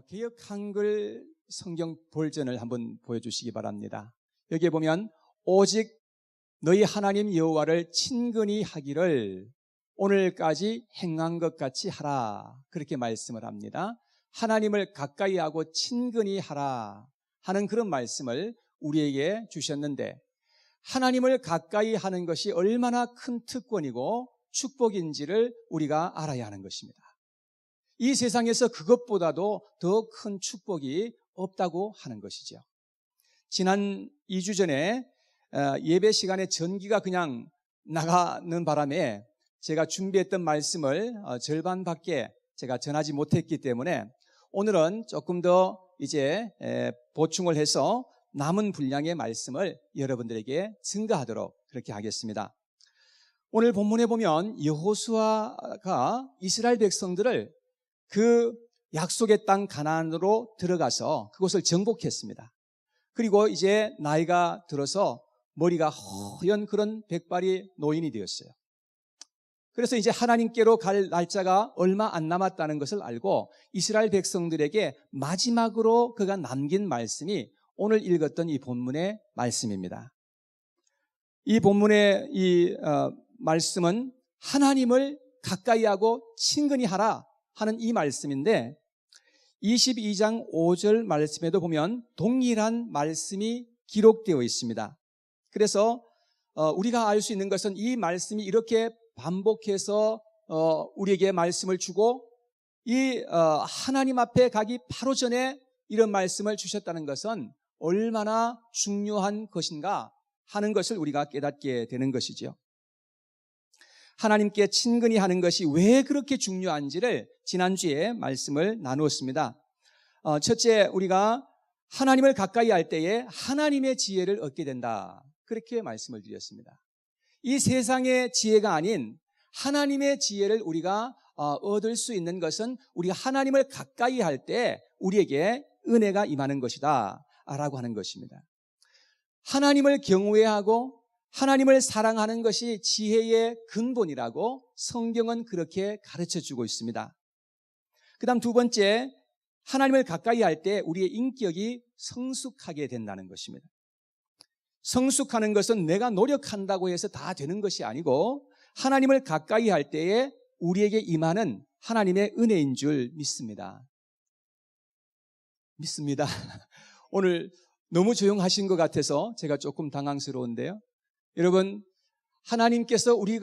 개역 한글 성경 볼전을 한번 보여주시기 바랍니다. 여기에 보면 오직 너희 하나님 여호와를 친근히 하기를 오늘까지 행한 것 같이 하라, 그렇게 말씀을 합니다. 하나님을 가까이 하고 친근히 하라 하는 그런 말씀을 우리에게 주셨는데, 하나님을 가까이 하는 것이 얼마나 큰 특권이고 축복인지를 우리가 알아야 하는 것입니다. 이 세상에서 그것보다도 더 큰 축복이 없다고 하는 것이죠. 지난 2주 전에 예배 시간에 전기가 그냥 나가는 바람에 제가 준비했던 말씀을 절반밖에 제가 전하지 못했기 때문에 오늘은 조금 더 이제 보충을 해서 남은 분량의 말씀을 여러분들에게 증거하도록 그렇게 하겠습니다. 오늘 본문에 보면 여호수아가 이스라엘 백성들을 그 약속의 땅 가나안으로 들어가서 그곳을 정복했습니다. 그리고 이제 나이가 들어서 머리가 허연 그런 백발이 노인이 되었어요. 그래서 이제 하나님께로 갈 날짜가 얼마 안 남았다는 것을 알고 이스라엘 백성들에게 마지막으로 그가 남긴 말씀이 오늘 읽었던 이 본문의 말씀입니다. 이 본문의 이 말씀은 하나님을 가까이 하고 친근히 하라 하는 이 말씀인데, 22장 5절 말씀에도 보면 동일한 말씀이 기록되어 있습니다. 그래서 우리가 알 수 있는 것은 이 말씀이 이렇게 반복해서 우리에게 말씀을 주고 이 하나님 앞에 가기 바로 전에 이런 말씀을 주셨다는 것은 얼마나 중요한 것인가 하는 것을 우리가 깨닫게 되는 것이죠. 하나님께 친근히 하는 것이 왜 그렇게 중요한지를 지난주에 말씀을 나누었습니다. 첫째, 우리가 하나님을 가까이 할 때에 하나님의 지혜를 얻게 된다, 그렇게 말씀을 드렸습니다. 이 세상의 지혜가 아닌 하나님의 지혜를 우리가 얻을 수 있는 것은 우리가 하나님을 가까이 할 때 우리에게 은혜가 임하는 것이다 라고 하는 것입니다. 하나님을 경외하고 하나님을 사랑하는 것이 지혜의 근본이라고 성경은 그렇게 가르쳐주고 있습니다. 그 다음 두 번째, 하나님을 가까이 할 때 우리의 인격이 성숙하게 된다는 것입니다. 성숙하는 것은 내가 노력한다고 해서 다 되는 것이 아니고 하나님을 가까이 할 때에 우리에게 임하는 하나님의 은혜인 줄 믿습니다. 오늘 너무 조용하신 것 같아서 제가 조금 당황스러운데요. 여러분, 하나님께서 우리를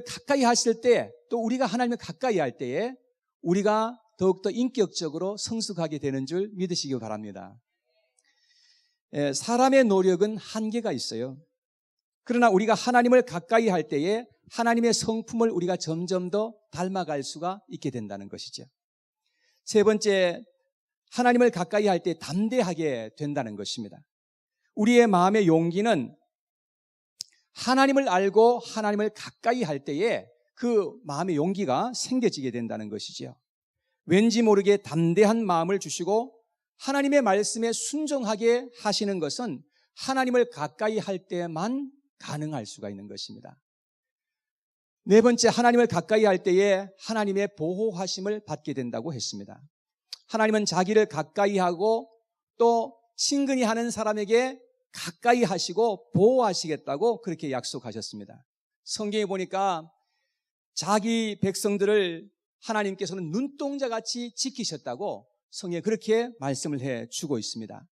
가까이 하실 때, 또 우리가 하나님을 가까이 할 때에 우리가 더욱더 인격적으로 성숙하게 되는 줄 믿으시기 바랍니다. 사람의 노력은 한계가 있어요. 그러나 우리가 하나님을 가까이 할 때에 하나님의 성품을 우리가 점점 더 닮아갈 수가 있게 된다는 것이죠. 세 번째, 하나님을 가까이 할 때 담대하게 된다는 것입니다. 우리의 마음의 용기는 하나님을 알고 하나님을 가까이 할 때에 그 마음의 용기가 생겨지게 된다는 것이죠. 왠지 모르게 담대한 마음을 주시고 하나님의 말씀에 순종하게 하시는 것은 하나님을 가까이 할 때만 가능할 수가 있는 것입니다. 네 번째, 하나님을 가까이 할 때에 하나님의 보호하심을 받게 된다고 했습니다. 하나님은 자기를 가까이 하고 또 친근히 하는 사람에게 가까이 하시고 보호하시겠다고 그렇게 약속하셨습니다. 성경에 보니까 자기 백성들을 하나님께서는 눈동자같이 지키셨다고 성경에 그렇게 말씀을 해주고 있습니다.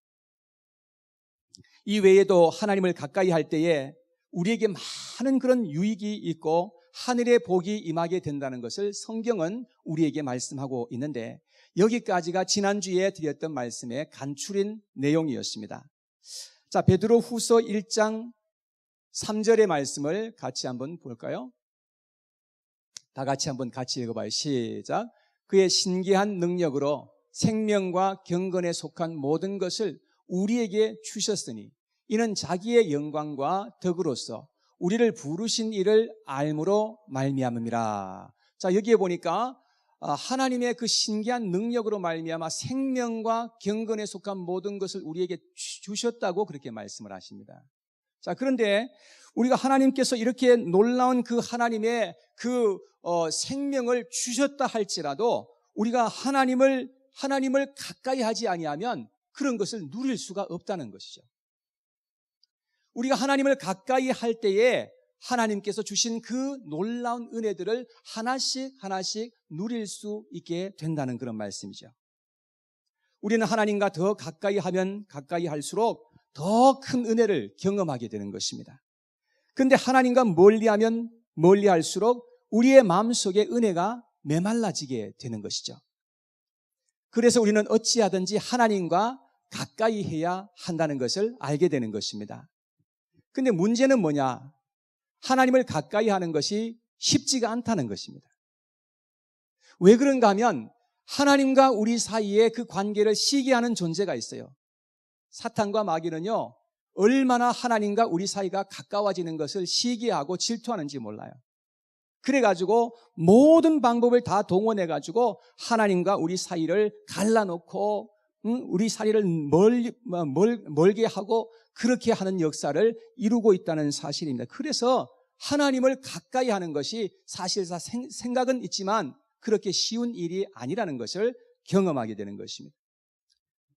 이 외에도 하나님을 가까이 할 때에 우리에게 많은 그런 유익이 있고 하늘의 복이 임하게 된다는 것을 성경은 우리에게 말씀하고 있는데, 여기까지가 지난주에 드렸던 말씀의 간추린 내용이었습니다. 자, 베드로 후서 1장 3절의 말씀을 같이 한번 볼까요? 다 같이 한번 같이 읽어봐요. 시작. 그의 신기한 능력으로 생명과 경건에 속한 모든 것을 우리에게 주셨으니 이는 자기의 영광과 덕으로서 우리를 부르신 이를 알므로 말미암음이라. 자, 여기에 보니까 하나님의 그 신기한 능력으로 말미암아 생명과 경건에 속한 모든 것을 우리에게 주셨다고 그렇게 말씀을 하십니다. 자, 그런데 우리가 하나님께서 이렇게 놀라운 그 하나님의 그 생명을 주셨다 할지라도 우리가 하나님을 가까이 하지 아니하면 그런 것을 누릴 수가 없다는 것이죠. 우리가 하나님을 가까이 할 때에 하나님께서 주신 그 놀라운 은혜들을 하나씩 누릴 수 있게 된다는 그런 말씀이죠. 우리는 하나님과 더 가까이 하면 가까이 할수록 더 큰 은혜를 경험하게 되는 것입니다. 그런데 하나님과 멀리하면 멀리할수록 우리의 마음속에 은혜가 메말라지게 되는 것이죠. 그래서 우리는 어찌하든지 하나님과 가까이 해야 한다는 것을 알게 되는 것입니다. 그런데 문제는 뭐냐? 하나님을 가까이 하는 것이 쉽지가 않다는 것입니다. 왜 그런가 하면 하나님과 우리 사이에 그 관계를 시기하는 존재가 있어요. 사탄과 마귀는요, 얼마나 하나님과 우리 사이가 가까워지는 것을 시기하고 질투하는지 몰라요. 그래가지고 모든 방법을 다 동원해가지고 하나님과 우리 사이를 갈라놓고 우리 사이를 멀게 하고 그렇게 하는 역사를 이루고 있다는 사실입니다. 그래서 하나님을 가까이 하는 것이 사실상 생각은 있지만 그렇게 쉬운 일이 아니라는 것을 경험하게 되는 것입니다.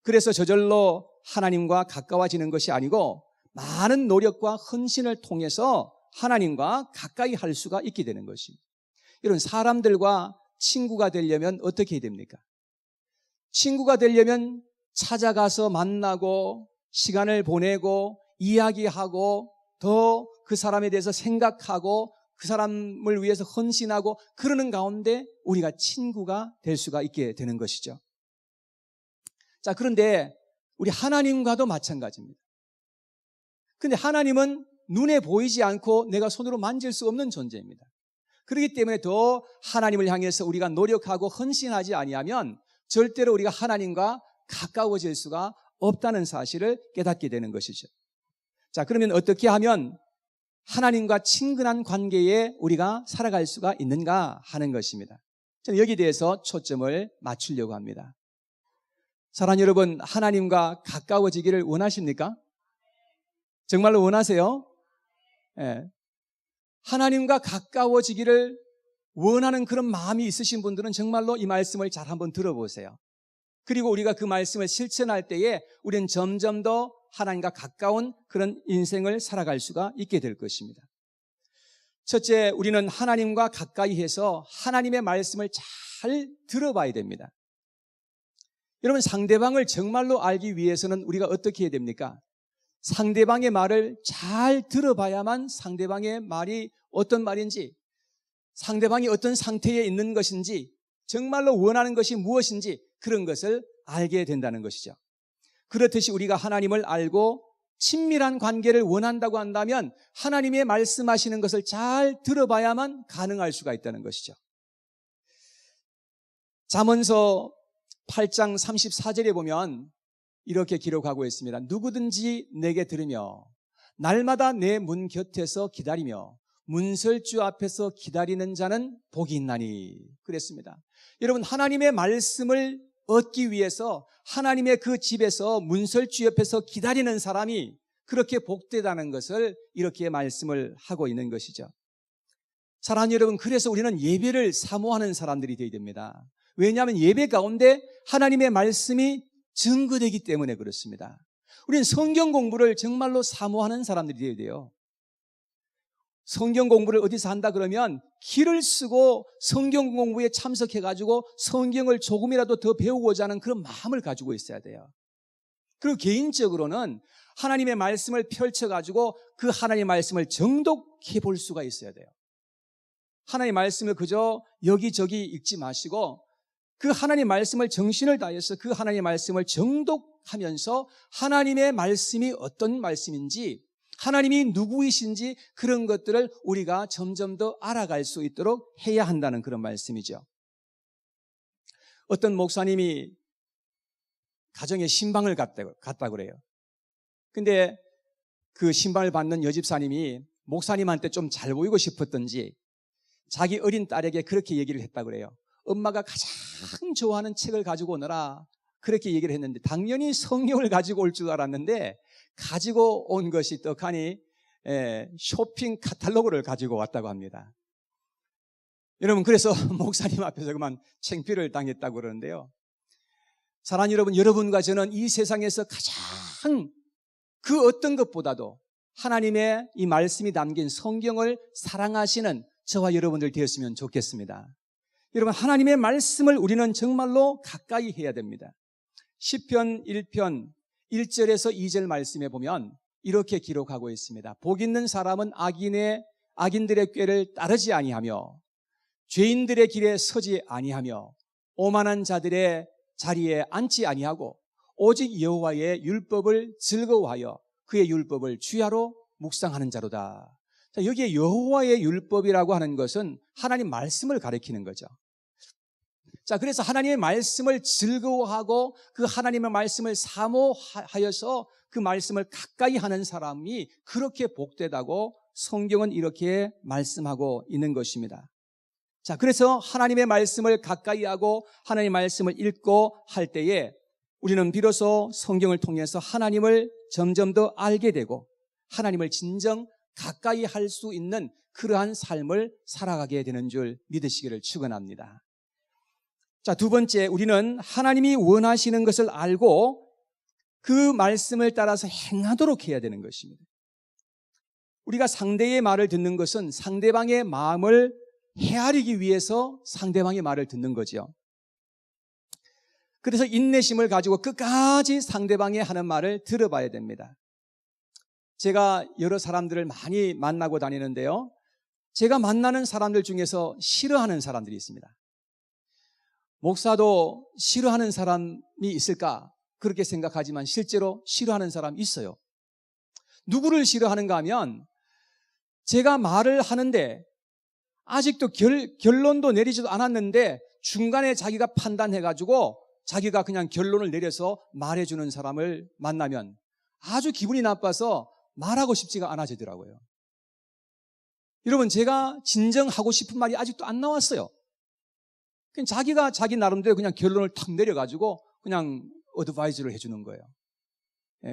그래서 저절로 하나님과 가까워지는 것이 아니고 많은 노력과 헌신을 통해서 하나님과 가까이 할 수가 있게 되는 것입니다. 이런 사람들과 친구가 되려면 어떻게 해야 됩니까? 친구가 되려면 찾아가서 만나고 시간을 보내고 이야기하고 더 그 사람에 대해서 생각하고 그 사람을 위해서 헌신하고 그러는 가운데 우리가 친구가 될 수가 있게 되는 것이죠. 자, 그런데 우리 하나님과도 마찬가지입니다. 그런데 하나님은 눈에 보이지 않고 내가 손으로 만질 수 없는 존재입니다. 그렇기 때문에 더 하나님을 향해서 우리가 노력하고 헌신하지 아니하면 절대로 우리가 하나님과 가까워질 수가 없다는 사실을 깨닫게 되는 것이죠. 자, 그러면 어떻게 하면 하나님과 친근한 관계에 우리가 살아갈 수가 있는가 하는 것입니다. 저는 여기에 대해서 초점을 맞추려고 합니다. 사랑하는 여러분, 하나님과 가까워지기를 원하십니까? 정말로 원하세요? 예. 하나님과 가까워지기를 원하는 그런 마음이 있으신 분들은 정말로 이 말씀을 잘 한번 들어보세요. 그리고 우리가 그 말씀을 실천할 때에 우리는 점점 더 하나님과 가까운 그런 인생을 살아갈 수가 있게 될 것입니다. 첫째, 우리는 하나님과 가까이 해서 하나님의 말씀을 잘 들어봐야 됩니다. 여러분, 상대방을 정말로 알기 위해서는 우리가 어떻게 해야 됩니까? 상대방의 말을 잘 들어봐야만 상대방의 말이 어떤 말인지, 상대방이 어떤 상태에 있는 것인지, 정말로 원하는 것이 무엇인지 그런 것을 알게 된다는 것이죠. 그렇듯이 우리가 하나님을 알고 친밀한 관계를 원한다고 한다면 하나님의 말씀하시는 것을 잘 들어봐야만 가능할 수가 있다는 것이죠. 잠언서 8장 34절에 보면 이렇게 기록하고 있습니다. 누구든지 내게 들으며 날마다 내 문 곁에서 기다리며 문설주 앞에서 기다리는 자는 복이 있나니 그랬습니다. 여러분, 하나님의 말씀을 얻기 위해서 하나님의 그 집에서 문설주 옆에서 기다리는 사람이 그렇게 복되다는 것을 이렇게 말씀을 하고 있는 것이죠. 사랑하는 여러분, 그래서 우리는 예배를 사모하는 사람들이 되어야 됩니다. 왜냐하면 예배 가운데 하나님의 말씀이 증거되기 때문에 그렇습니다. 우리는 성경 공부를 정말로 사모하는 사람들이 되어야 돼요. 성경 공부를 어디서 한다 그러면 길을 쓰고 성경 공부에 참석해가지고 성경을 조금이라도 더 배우고자 하는 그런 마음을 가지고 있어야 돼요. 그리고 개인적으로는 하나님의 말씀을 펼쳐가지고 그 하나님의 말씀을 정독해 볼 수가 있어야 돼요. 하나님의 말씀을 그저 여기저기 읽지 마시고 그 하나님의 말씀을 정신을 다해서 그 하나님의 말씀을 정독하면서 하나님의 말씀이 어떤 말씀인지, 하나님이 누구이신지 그런 것들을 우리가 점점 더 알아갈 수 있도록 해야 한다는 그런 말씀이죠. 어떤 목사님이 가정에 신방을 갔다고 그래요. 근데 그 신방을 받는 여집사님이 목사님한테 좀 잘 보이고 싶었던지 자기 어린 딸에게 그렇게 얘기를 했다고 그래요. 엄마가 가장 좋아하는 책을 가지고 오너라, 그렇게 얘기를 했는데 당연히 성경을 가지고 올 줄 알았는데 가지고 온 것이 떡하니 쇼핑 카탈로그를 가지고 왔다고 합니다. 여러분, 그래서 목사님 앞에서 그만 창피를 당했다고 그러는데요. 사랑하는 여러분, 여러분과 저는 이 세상에서 가장 그 어떤 것보다도 하나님의 이 말씀이 담긴 성경을 사랑하시는 저와 여러분들 되었으면 좋겠습니다. 여러분, 하나님의 말씀을 우리는 정말로 가까이 해야 됩니다. 시편 1편 1절에서 2절 말씀에 보면 이렇게 기록하고 있습니다. 복 있는 사람은 악인들의 꾀를 따르지 아니하며 죄인들의 길에 서지 아니하며 오만한 자들의 자리에 앉지 아니하고 오직 여호와의 율법을 즐거워하여 그의 율법을 주야로 묵상하는 자로다. 자, 여기에 여호와의 율법이라고 하는 것은 하나님 말씀을 가리키는 거죠. 자, 그래서 하나님의 말씀을 즐거워하고 그 하나님의 말씀을 사모하여서 그 말씀을 가까이 하는 사람이 그렇게 복되다고 성경은 이렇게 말씀하고 있는 것입니다. 자, 그래서 하나님의 말씀을 가까이 하고 하나님의 말씀을 읽고 할 때에 우리는 비로소 성경을 통해서 하나님을 점점 더 알게 되고 하나님을 진정 가까이 할 수 있는 그러한 삶을 살아가게 되는 줄 믿으시기를 축원합니다. 자, 두 번째, 우리는 하나님이 원하시는 것을 알고 그 말씀을 따라서 행하도록 해야 되는 것입니다. 우리가 상대의 말을 듣는 것은 상대방의 마음을 헤아리기 위해서 상대방의 말을 듣는 거죠. 그래서 인내심을 가지고 끝까지 상대방이 하는 말을 들어봐야 됩니다. 제가 여러 사람들을 많이 만나고 다니는데요. 제가 만나는 사람들 중에서 싫어하는 사람들이 있습니다. 목사도 싫어하는 사람이 있을까? 그렇게 생각하지만 실제로 싫어하는 사람이 있어요. 누구를 싫어하는가 하면 제가 말을 하는데 아직도 결론도 내리지도 않았는데 중간에 자기가 판단해가지고 자기가 그냥 결론을 내려서 말해주는 사람을 만나면 아주 기분이 나빠서 말하고 싶지가 않아지더라고요. 여러분, 제가 진정하고 싶은 말이 아직도 안 나왔어요. 그냥 자기가 자기 나름대로 그냥 결론을 탁 내려가지고 그냥 어드바이즈를 해주는 거예요.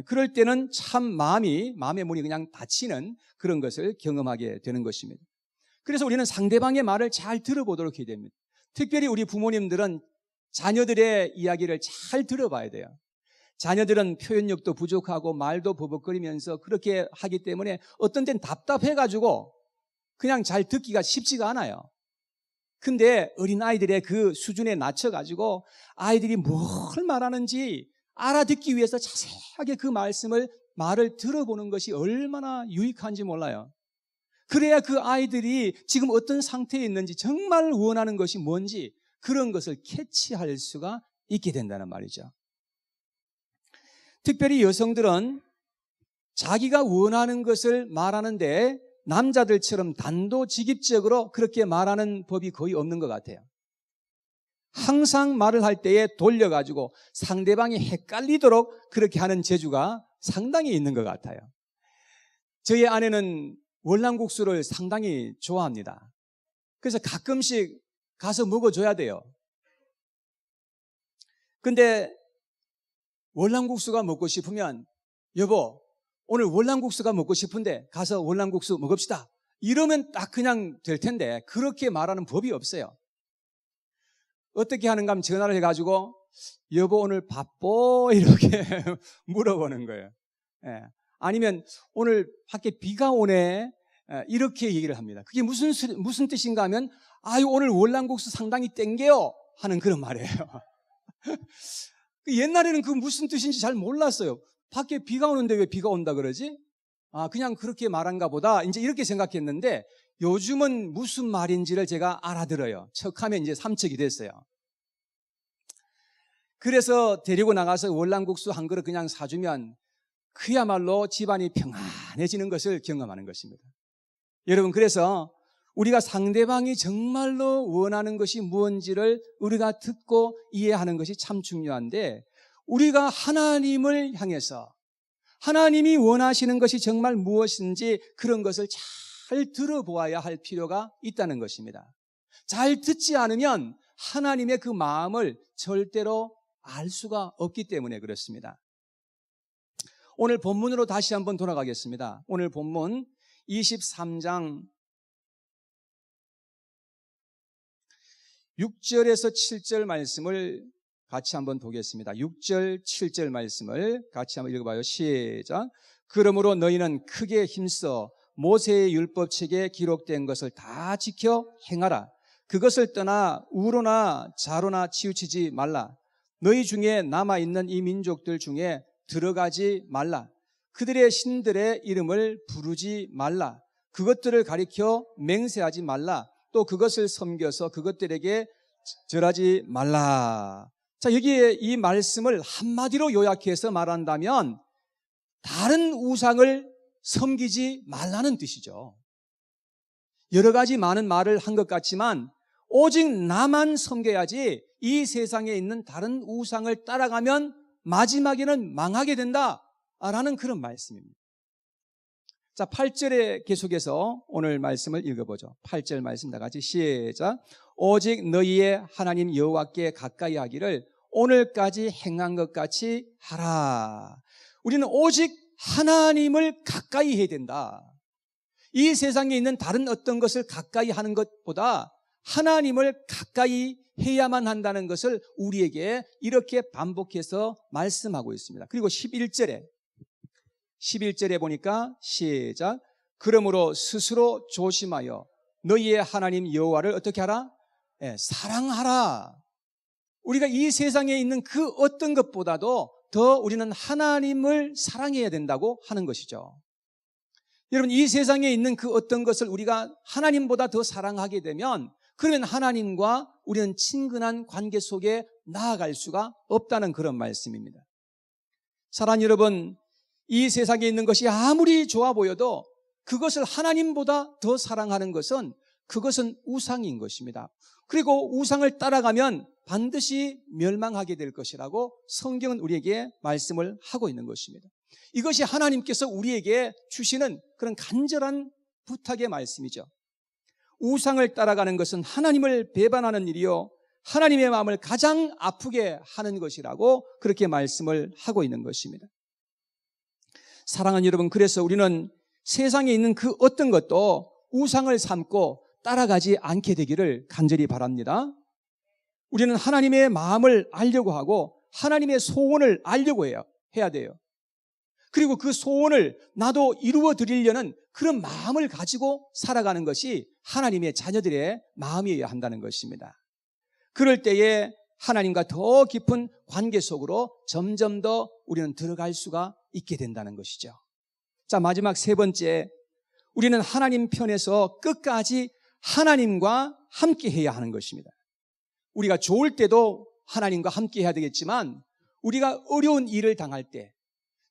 그럴 때는 참 마음의 문이 그냥 닫히는 그런 것을 경험하게 되는 것입니다. 그래서 우리는 상대방의 말을 잘 들어보도록 해야 됩니다. 특별히 우리 부모님들은 자녀들의 이야기를 잘 들어봐야 돼요. 자녀들은 표현력도 부족하고 말도 버벅거리면서 그렇게 하기 때문에 어떤 때는 답답해가지고 그냥 잘 듣기가 쉽지가 않아요. 근데 어린아이들의 그 수준에 낮춰가지고 아이들이 뭘 말하는지 알아듣기 위해서 자세하게 그 말을 들어보는 것이 얼마나 유익한지 몰라요. 그래야 그 아이들이 지금 어떤 상태에 있는지 정말 원하는 것이 뭔지 그런 것을 캐치할 수가 있게 된다는 말이죠. 특별히 여성들은 자기가 원하는 것을 말하는데 남자들처럼 단도직입적으로 그렇게 말하는 법이 거의 없는 것 같아요. 항상 말을 할 때에 돌려가지고 상대방이 헷갈리도록 그렇게 하는 재주가 상당히 있는 것 같아요. 저희 아내는 월남국수를 상당히 좋아합니다. 그래서 가끔씩 가서 먹어줘야 돼요. 근데 월남국수가 먹고 싶으면 여보, 오늘 월남국수가 먹고 싶은데 가서 월남국수 먹읍시다. 이러면 딱 그냥 될 텐데 그렇게 말하는 법이 없어요. 어떻게 하는가 하면 전화를 해가지고 여보 오늘 바빠? 이렇게 물어보는 거예요. 예. 아니면 오늘 밖에 비가 오네? 이렇게 얘기를 합니다. 그게 무슨 뜻인가 하면 아유 오늘 월남국수 상당히 땡겨요 하는 그런 말이에요. 옛날에는 그 무슨 뜻인지 잘 몰랐어요. 밖에 비가 오는데 왜 비가 온다 그러지? 그냥 그렇게 말한가 보다 이제 이렇게 생각했는데 요즘은 무슨 말인지를 제가 알아들어요. 척하면 이제 삼척이 됐어요. 그래서 데리고 나가서 월남국수 한 그릇 그냥 사주면 그야말로 집안이 평안해지는 것을 경험하는 것입니다. 여러분, 그래서 우리가 상대방이 정말로 원하는 것이 무엇인지를 우리가 듣고 이해하는 것이 참 중요한데 우리가 하나님을 향해서 하나님이 원하시는 것이 정말 무엇인지 그런 것을 잘 들어보아야 할 필요가 있다는 것입니다. 잘 듣지 않으면 하나님의 그 마음을 절대로 알 수가 없기 때문에 그렇습니다. 오늘 본문으로 다시 한번 돌아가겠습니다. 오늘 본문 23장 6절에서 7절 말씀을 같이 한번 보겠습니다. 6절, 7절 말씀을 같이 한번 읽어봐요. 시작. 그러므로 너희는 크게 힘써 모세의 율법책에 기록된 것을 다 지켜 행하라. 그것을 떠나 우로나 좌로나 치우치지 말라. 너희 중에 남아있는 이 민족들 중에 들어가지 말라. 그들의 신들의 이름을 부르지 말라. 그것들을 가리켜 맹세하지 말라. 또 그것을 섬겨서 그것들에게 절하지 말라. 자, 여기에 이 말씀을 한마디로 요약해서 말한다면 다른 우상을 섬기지 말라는 뜻이죠. 여러 가지 많은 말을 한 것 같지만 오직 나만 섬겨야지 이 세상에 있는 다른 우상을 따라가면 마지막에는 망하게 된다라는 그런 말씀입니다. 자, 8절에 계속해서 오늘 말씀을 읽어보죠. 8절 말씀 다 같이 시작. 오직 너희의 하나님 여호와께 가까이 하기를 오늘까지 행한 것 같이 하라. 우리는 오직 하나님을 가까이 해야 된다. 이 세상에 있는 다른 어떤 것을 가까이 하는 것보다 하나님을 가까이 해야만 한다는 것을 우리에게 이렇게 반복해서 말씀하고 있습니다. 그리고 11절에 보니까 시작. 그러므로 스스로 조심하여 너희의 하나님 여호와를 어떻게 하라? 사랑하라. 우리가 이 세상에 있는 그 어떤 것보다도 더 우리는 하나님을 사랑해야 된다고 하는 것이죠. 여러분, 이 세상에 있는 그 어떤 것을 우리가 하나님보다 더 사랑하게 되면 그러면 하나님과 우리는 친근한 관계 속에 나아갈 수가 없다는 그런 말씀입니다. 사랑하는 여러분, 이 세상에 있는 것이 아무리 좋아 보여도 그것을 하나님보다 더 사랑하는 것은 그것은 우상인 것입니다. 그리고 우상을 따라가면 반드시 멸망하게 될 것이라고 성경은 우리에게 말씀을 하고 있는 것입니다. 이것이 하나님께서 우리에게 주시는 그런 간절한 부탁의 말씀이죠. 우상을 따라가는 것은 하나님을 배반하는 일이요 하나님의 마음을 가장 아프게 하는 것이라고 그렇게 말씀을 하고 있는 것입니다. 사랑하는 여러분, 그래서 우리는 세상에 있는 그 어떤 것도 우상을 삼고 따라가지 않게 되기를 간절히 바랍니다. 우리는 하나님의 마음을 알려고 하고 하나님의 소원을 알려고 해야 돼요. 그리고 그 소원을 나도 이루어 드리려는 그런 마음을 가지고 살아가는 것이 하나님의 자녀들의 마음이어야 한다는 것입니다. 그럴 때에 하나님과 더 깊은 관계 속으로 점점 더 우리는 들어갈 수가 있게 된다는 것이죠. 자, 마지막 세 번째, 우리는 하나님 편에서 끝까지 하나님과 함께 해야 하는 것입니다. 우리가 좋을 때도 하나님과 함께 해야 되겠지만 우리가 어려운 일을 당할 때,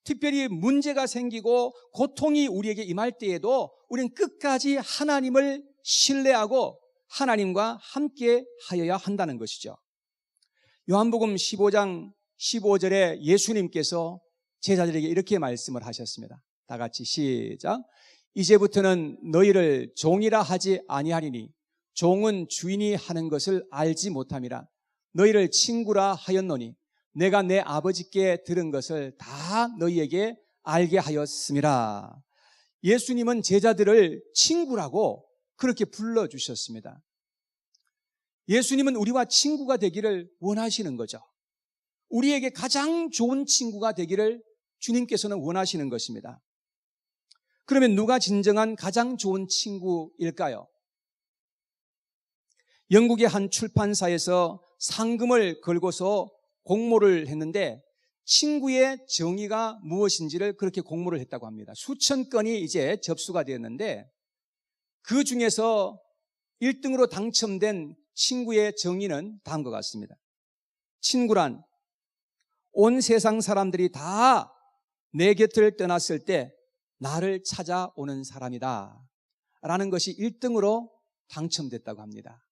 특별히 문제가 생기고 고통이 우리에게 임할 때에도 우리는 끝까지 하나님을 신뢰하고 하나님과 함께 하여야 한다는 것이죠. 요한복음 15장 15절에 예수님께서 제자들에게 이렇게 말씀을 하셨습니다. 다 같이 시작. 이제부터는 너희를 종이라 하지 아니하리니 종은 주인이 하는 것을 알지 못함이라. 너희를 친구라 하였노니 내가 내 아버지께 들은 것을 다 너희에게 알게 하였음이라. 예수님은 제자들을 친구라고 그렇게 불러주셨습니다. 예수님은 우리와 친구가 되기를 원하시는 거죠. 우리에게 가장 좋은 친구가 되기를 주님께서는 원하시는 것입니다. 그러면 누가 진정한 가장 좋은 친구일까요? 영국의 한 출판사에서 상금을 걸고서 공모를 했는데 친구의 정의가 무엇인지를 그렇게 공모를 했다고 합니다. 수천 건이 이제 접수가 되었는데 그 중에서 1등으로 당첨된 친구의 정의는 다음과 같습니다. 친구란 온 세상 사람들이 다 내 곁을 떠났을 때 나를 찾아오는 사람이다 라는 것이 1등으로 당첨됐다고 합니다.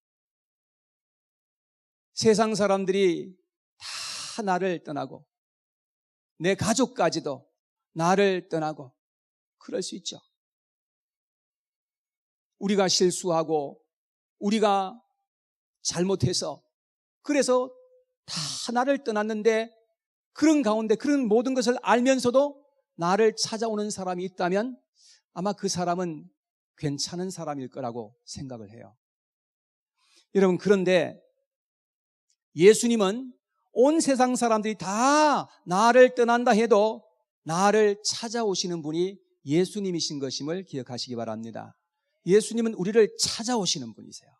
세상 사람들이 다 나를 떠나고 내 가족까지도 나를 떠나고 그럴 수 있죠. 우리가 실수하고 우리가 잘못해서 그래서 다 나를 떠났는데 그런 가운데 그런 모든 것을 알면서도 나를 찾아오는 사람이 있다면 아마 그 사람은 괜찮은 사람일 거라고 생각을 해요. 여러분, 그런데 예수님은 온 세상 사람들이 다 나를 떠난다 해도 나를 찾아오시는 분이 예수님이신 것임을 기억하시기 바랍니다. 예수님은 우리를 찾아오시는 분이세요.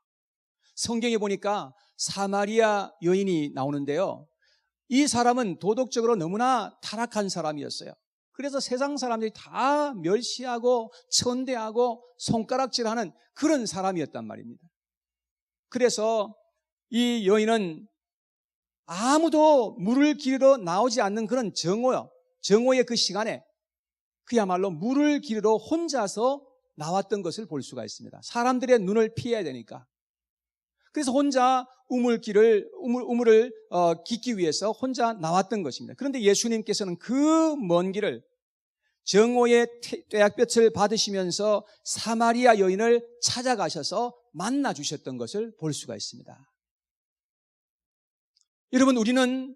성경에 보니까 사마리아 여인이 나오는데요. 이 사람은 도덕적으로 너무나 타락한 사람이었어요. 그래서 세상 사람들이 다 멸시하고 천대하고 손가락질하는 그런 사람이었단 말입니다. 그래서 이 여인은 아무도 물을 기르러 나오지 않는 그런 정오의 그 시간에 그야말로 물을 기르러 혼자서 나왔던 것을 볼 수가 있습니다. 사람들의 눈을 피해야 되니까. 그래서 혼자 우물을 깃기 위해서 혼자 나왔던 것입니다. 그런데 예수님께서는 그 먼 길을 정오의 떼약볕을 받으시면서 사마리아 여인을 찾아가셔서 만나 주셨던 것을 볼 수가 있습니다. 여러분, 우리는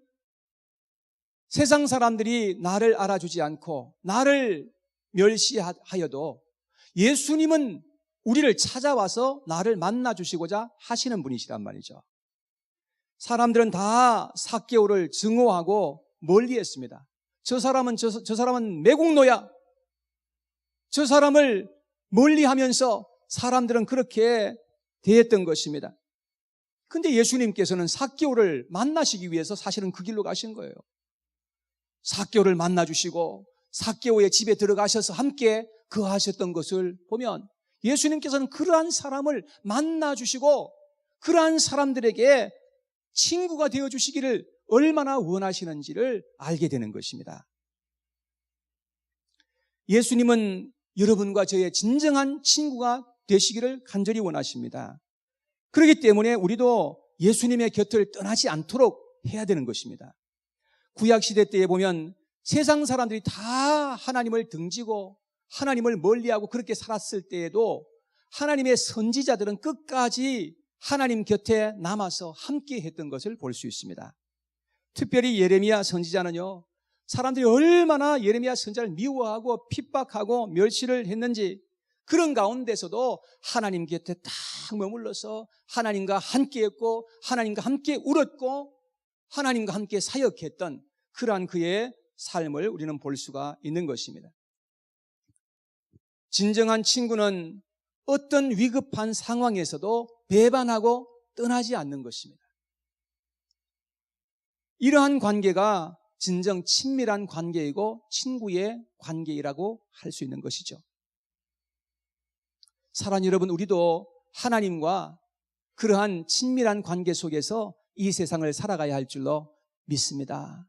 세상 사람들이 나를 알아주지 않고 나를 멸시하여도 예수님은 우리를 찾아와서 나를 만나 주시고자 하시는 분이시란 말이죠. 사람들은 다 삭개오를 증오하고 멀리했습니다. 저 사람은 매국노야. 저 사람을 멀리하면서 사람들은 그렇게 대했던 것입니다. 근데 예수님께서는 삭개오를 만나시기 위해서 사실은 그 길로 가신 거예요. 삭개오를 만나 주시고 삭개오의 집에 들어가셔서 함께 거하셨던 것을 보면 예수님께서는 그러한 사람을 만나 주시고 그러한 사람들에게 친구가 되어 주시기를 얼마나 원하시는지를 알게 되는 것입니다. 예수님은 여러분과 저의 진정한 친구가 되시기를 간절히 원하십니다. 그렇기 때문에 우리도 예수님의 곁을 떠나지 않도록 해야 되는 것입니다. 구약시대 때에 보면 세상 사람들이 다 하나님을 등지고 하나님을 멀리하고 그렇게 살았을 때에도 하나님의 선지자들은 끝까지 하나님 곁에 남아서 함께 했던 것을 볼 수 있습니다. 특별히 예레미야 선지자는요, 사람들이 얼마나 예레미야 선지자를 미워하고 핍박하고 멸시를 했는지 그런 가운데서도 하나님 곁에 딱 머물러서 하나님과 함께 했고 하나님과 함께 울었고 하나님과 함께 사역했던 그러한 그의 삶을 우리는 볼 수가 있는 것입니다. 진정한 친구는 어떤 위급한 상황에서도 배반하고 떠나지 않는 것입니다. 이러한 관계가 진정 친밀한 관계이고 친구의 관계이라고 할 수 있는 것이죠. 사랑하는 여러분, 우리도 하나님과 그러한 친밀한 관계 속에서 이 세상을 살아가야 할 줄로 믿습니다.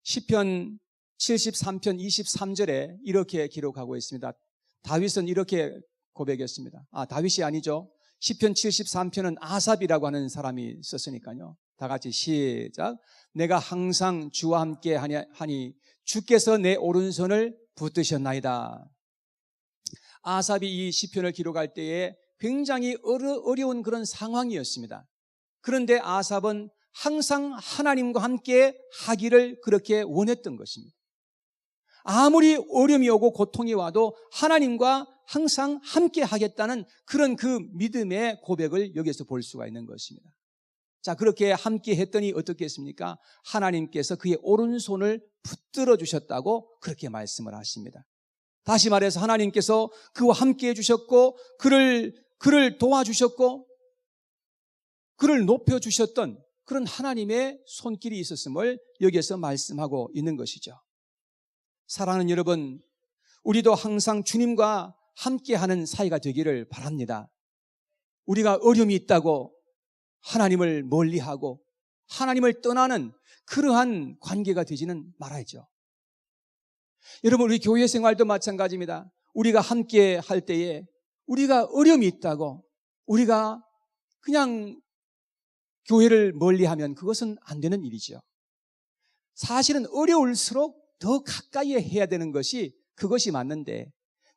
시편 73편 23절에 이렇게 기록하고 있습니다. 다윗은 이렇게 고백했습니다. 다윗이 아니죠. 시편 73편은 아삽이라고 하는 사람이 썼으니까요. 다 같이 시작. 내가 항상 주와 함께 하니 주께서 내 오른손을 붙드셨나이다. 아삽이 이 시편을 기록할 때에 굉장히 어려운 그런 상황이었습니다. 그런데 아삽은 항상 하나님과 함께 하기를 그렇게 원했던 것입니다. 아무리 어려움이 오고 고통이 와도 하나님과 항상 함께 하겠다는 그런 그 믿음의 고백을 여기서 볼 수가 있는 것입니다. 자, 그렇게 함께 했더니 어떻게 했습니까? 하나님께서 그의 오른손을 붙들어 주셨다고 그렇게 말씀을 하십니다. 다시 말해서 하나님께서 그와 함께 해주셨고 그를 도와주셨고 그를 높여주셨던 그런 하나님의 손길이 있었음을 여기에서 말씀하고 있는 것이죠. 사랑하는 여러분, 우리도 항상 주님과 함께하는 사이가 되기를 바랍니다. 우리가 어려움이 있다고 하나님을 멀리하고 하나님을 떠나는 그러한 관계가 되지는 말아야죠. 여러분, 우리 교회 생활도 마찬가지입니다. 우리가 함께 할 때에 우리가 어려움이 있다고 우리가 그냥 교회를 멀리하면 그것은 안 되는 일이죠. 사실은 어려울수록 더 가까이 해야 되는 것이 그것이 맞는데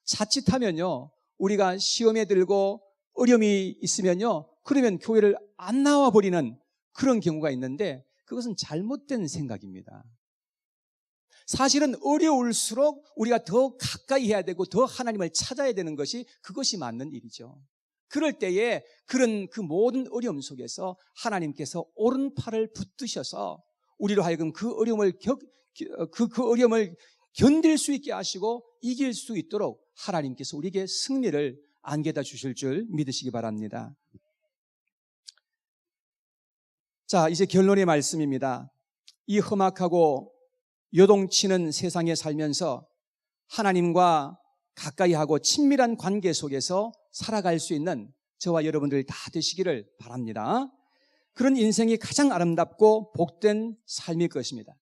자칫하면요, 우리가 시험에 들고 어려움이 있으면요, 그러면 교회를 안 나와 버리는 그런 경우가 있는데 그것은 잘못된 생각입니다. 사실은 어려울수록 우리가 더 가까이 해야 되고 더 하나님을 찾아야 되는 것이 그것이 맞는 일이죠. 그럴 때에 그런 그 모든 어려움 속에서 하나님께서 오른팔을 붙드셔서 우리로 하여금 그 어려움을 견딜 수 있게 하시고 이길 수 있도록 하나님께서 우리에게 승리를 안겨다 주실 줄 믿으시기 바랍니다. 자, 이제 결론의 말씀입니다. 이 험악하고 요동치는 세상에 살면서 하나님과 가까이 하고 친밀한 관계 속에서 살아갈 수 있는 저와 여러분들 다 되시기를 바랍니다. 그런 인생이 가장 아름답고 복된 삶일 것입니다.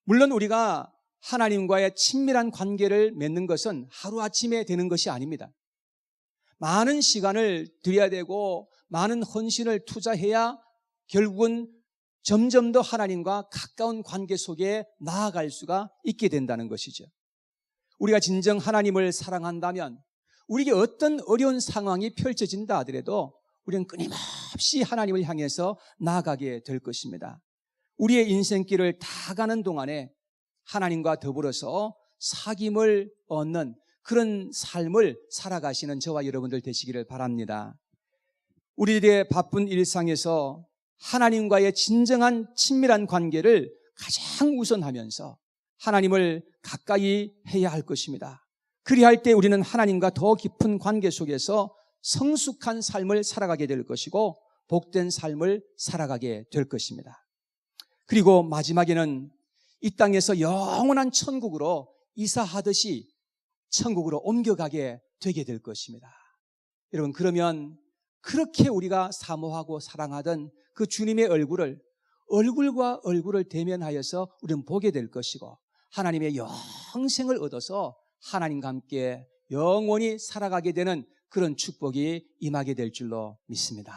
물론 우리가 하나님과의 친밀한 관계를 맺는 것은 하루아침에 되는 것이 아닙니다. 많은 시간을 들여야 되고 많은 헌신을 투자해야 결국은 점점 더 하나님과 가까운 관계 속에 나아갈 수가 있게 된다는 것이죠. 우리가 진정 하나님을 사랑한다면 우리에게 어떤 어려운 상황이 펼쳐진다 하더라도 우리는 끊임없이 하나님을 향해서 나아가게 될 것입니다. 우리의 인생길을 다 가는 동안에 하나님과 더불어서 사귐을 얻는 그런 삶을 살아가시는 저와 여러분들 되시기를 바랍니다. 우리들의 바쁜 일상에서 하나님과의 진정한 친밀한 관계를 가장 우선하면서 하나님을 가까이 해야 할 것입니다. 그리할 때 우리는 하나님과 더 깊은 관계 속에서 성숙한 삶을 살아가게 될 것이고 복된 삶을 살아가게 될 것입니다. 그리고 마지막에는 이 땅에서 영원한 천국으로 이사하듯이 천국으로 옮겨가게 되게 될 것입니다. 여러분, 그러면 그렇게 우리가 사모하고 사랑하던 그 주님의 얼굴과 얼굴을 대면하여서 우리는 보게 될 것이고 하나님의 영생을 얻어서 하나님과 함께 영원히 살아가게 되는 그런 축복이 임하게 될 줄로 믿습니다.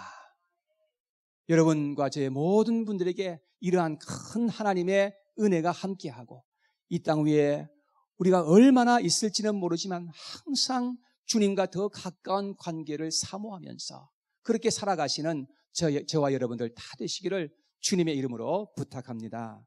여러분과 저의 모든 분들에게 이러한 큰 하나님의 은혜가 함께하고 이 땅 위에 우리가 얼마나 있을지는 모르지만 항상 주님과 더 가까운 관계를 사모하면서 그렇게 살아가시는 저와 여러분들 다 되시기를 주님의 이름으로 부탁합니다.